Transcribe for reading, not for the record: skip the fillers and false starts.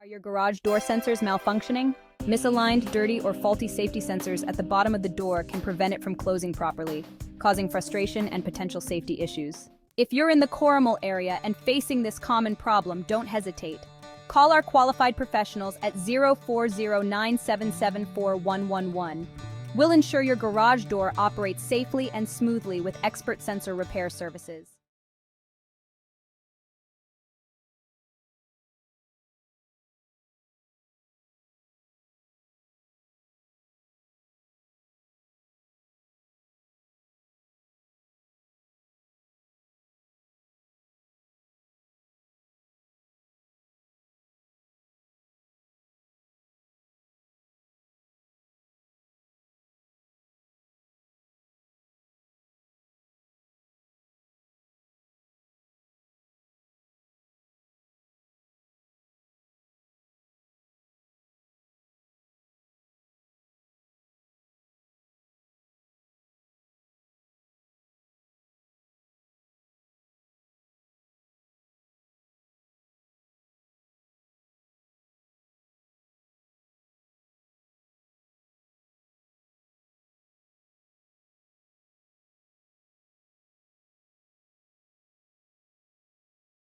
Are your garage door sensors malfunctioning? Misaligned, dirty, or faulty safety sensors at the bottom of the door can prevent it from closing properly, causing frustration and potential safety issues. If you're in the Corrimal area and facing this common problem, don't hesitate. Call our qualified professionals at 040-977-4111. We'll ensure your garage door operates safely and smoothly with expert sensor repair services.